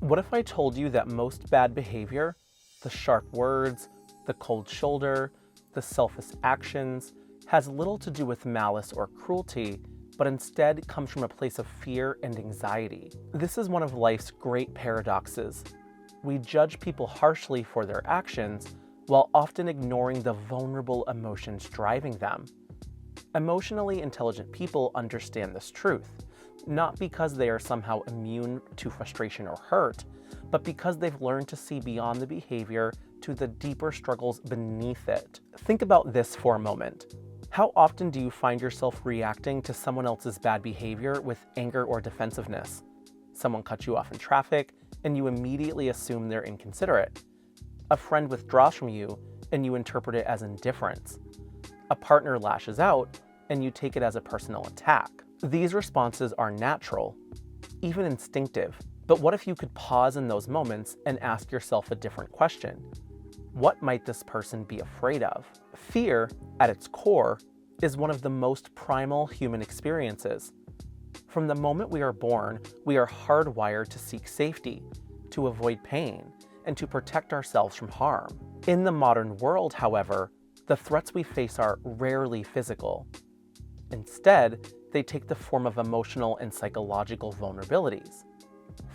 What if I told you that most bad behavior, the sharp words, the cold shoulder, the selfish actions, has little to do with malice or cruelty, but instead comes from a place of fear and anxiety? This is one of life's great paradoxes. We judge people harshly for their actions, while often ignoring the vulnerable emotions driving them. Emotionally intelligent people understand this truth, not because they are somehow immune to frustration or hurt, but because they've learned to see beyond the behavior to the deeper struggles beneath it. Think about this for a moment. How often do you find yourself reacting to someone else's bad behavior with anger or defensiveness? Someone cuts you off in traffic, and you immediately assume they're inconsiderate. A friend withdraws from you, and you interpret it as indifference. A partner lashes out, and you take it as a personal attack. These responses are natural, even instinctive. But what if you could pause in those moments and ask yourself a different question? What might this person be afraid of? Fear, at its core, is one of the most primal human experiences. From the moment we are born, we are hardwired to seek safety, to avoid pain, and to protect ourselves from harm. In the modern world, however, the threats we face are rarely physical. Instead, they take the form of emotional and psychological vulnerabilities.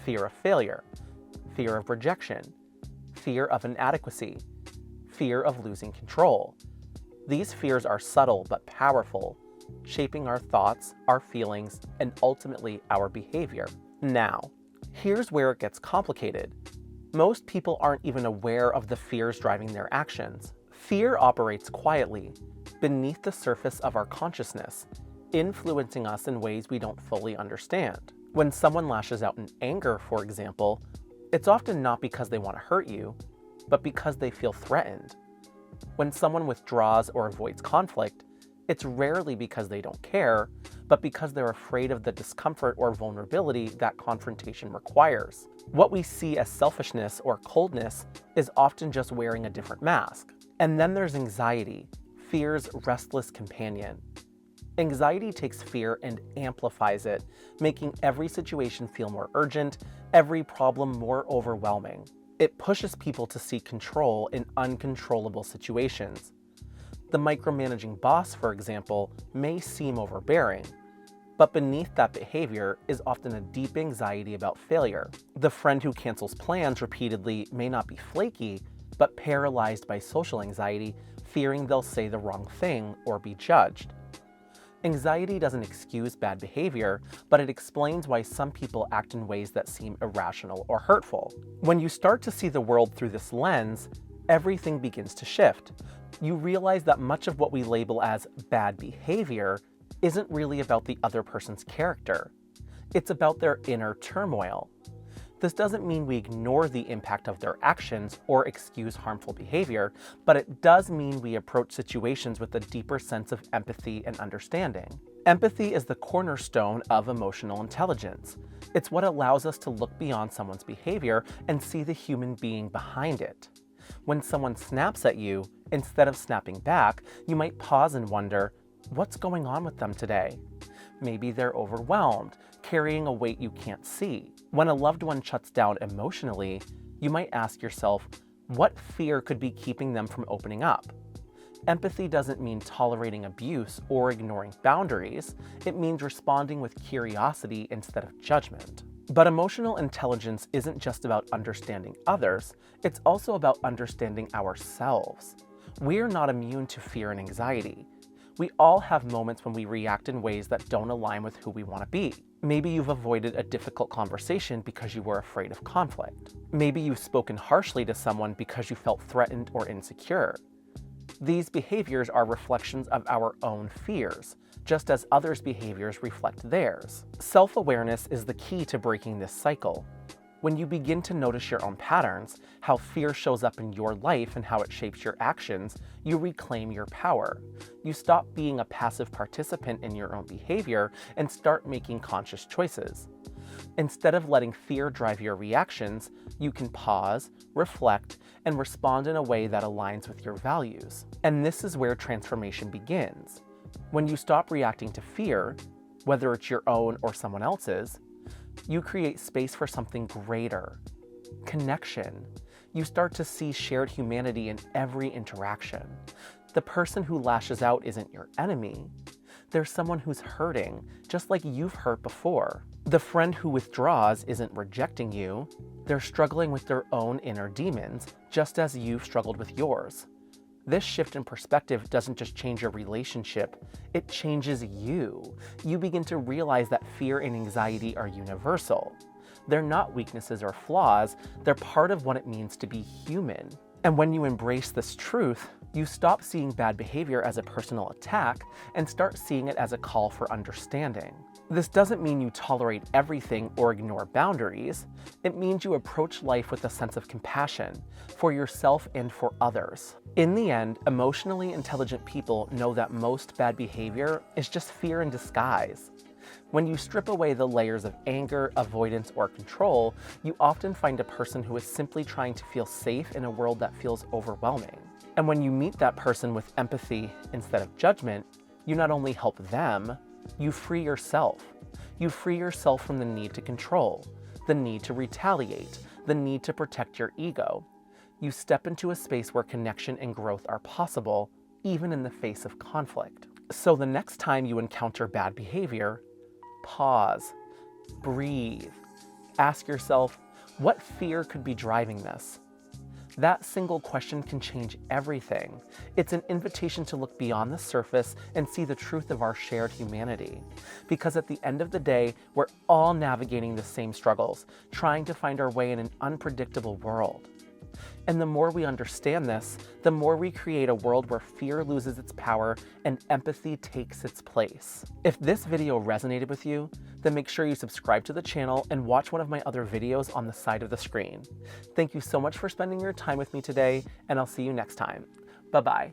Fear of failure, fear of rejection, fear of inadequacy, fear of losing control. These fears are subtle but powerful, shaping our thoughts, our feelings, and ultimately our behavior. Now, here's where it gets complicated. Most people aren't even aware of the fears driving their actions. Fear operates quietly, beneath the surface of our consciousness, influencing us in ways we don't fully understand. When someone lashes out in anger, for example, it's often not because they want to hurt you, but because they feel threatened. When someone withdraws or avoids conflict, it's rarely because they don't care, but because they're afraid of the discomfort or vulnerability that confrontation requires. What we see as selfishness or coldness is often just wearing a different mask. And then there's anxiety, fear's restless companion. Anxiety takes fear and amplifies it, making every situation feel more urgent, every problem more overwhelming. It pushes people to seek control in uncontrollable situations. The micromanaging boss, for example, may seem overbearing, but beneath that behavior is often a deep anxiety about failure. The friend who cancels plans repeatedly may not be flaky, but paralyzed by social anxiety, fearing they'll say the wrong thing or be judged. Anxiety doesn't excuse bad behavior, but it explains why some people act in ways that seem irrational or hurtful. When you start to see the world through this lens, everything begins to shift. You realize that much of what we label as bad behavior isn't really about the other person's character. It's about their inner turmoil. This doesn't mean we ignore the impact of their actions or excuse harmful behavior, but it does mean we approach situations with a deeper sense of empathy and understanding. Empathy is the cornerstone of emotional intelligence. It's what allows us to look beyond someone's behavior and see the human being behind it. When someone snaps at you, instead of snapping back, you might pause and wonder, what's going on with them today? Maybe they're overwhelmed, carrying a weight you can't see. When a loved one shuts down emotionally, you might ask yourself, what fear could be keeping them from opening up? Empathy doesn't mean tolerating abuse or ignoring boundaries. It means responding with curiosity instead of judgment. But emotional intelligence isn't just about understanding others, it's also about understanding ourselves. We're not immune to fear and anxiety. We all have moments when we react in ways that don't align with who we want to be. Maybe you've avoided a difficult conversation because you were afraid of conflict. Maybe you've spoken harshly to someone because you felt threatened or insecure. These behaviors are reflections of our own fears, just as others' behaviors reflect theirs. Self-awareness is the key to breaking this cycle. When you begin to notice your own patterns, how fear shows up in your life and how it shapes your actions, you reclaim your power. You stop being a passive participant in your own behavior and start making conscious choices. Instead of letting fear drive your reactions, you can pause, reflect, and respond in a way that aligns with your values. And this is where transformation begins. When you stop reacting to fear, whether it's your own or someone else's, you create space for something greater, Connection. You start to see shared humanity in every interaction. The person who lashes out isn't your enemy. They're someone who's hurting, just like you've hurt before. The friend who withdraws isn't rejecting you. They're struggling with their own inner demons, just as you've struggled with yours. This shift in perspective doesn't just change your relationship, it changes you. You begin to realize that fear and anxiety are universal. They're not weaknesses or flaws, they're part of what it means to be human. And when you embrace this truth, you stop seeing bad behavior as a personal attack and start seeing it as a call for understanding. This doesn't mean you tolerate everything or ignore boundaries. It means you approach life with a sense of compassion for yourself and for others. In the end, emotionally intelligent people know that most bad behavior is just fear in disguise. When you strip away the layers of anger, avoidance, or control, you often find a person who is simply trying to feel safe in a world that feels overwhelming. And when you meet that person with empathy instead of judgment, you not only help them, you free yourself. You free yourself from the need to control, the need to retaliate, the need to protect your ego. You step into a space where connection and growth are possible, even in the face of conflict. So the next time you encounter bad behavior, pause, breathe, ask yourself, what fear could be driving this? That single question can change everything. It's an invitation to look beyond the surface and see the truth of our shared humanity. Because at the end of the day, we're all navigating the same struggles, trying to find our way in an unpredictable world. And the more we understand this, the more we create a world where fear loses its power and empathy takes its place. If this video resonated with you, then make sure you subscribe to the channel and watch one of my other videos on the side of the screen. Thank you so much for spending your time with me today, and I'll see you next time. Bye-bye.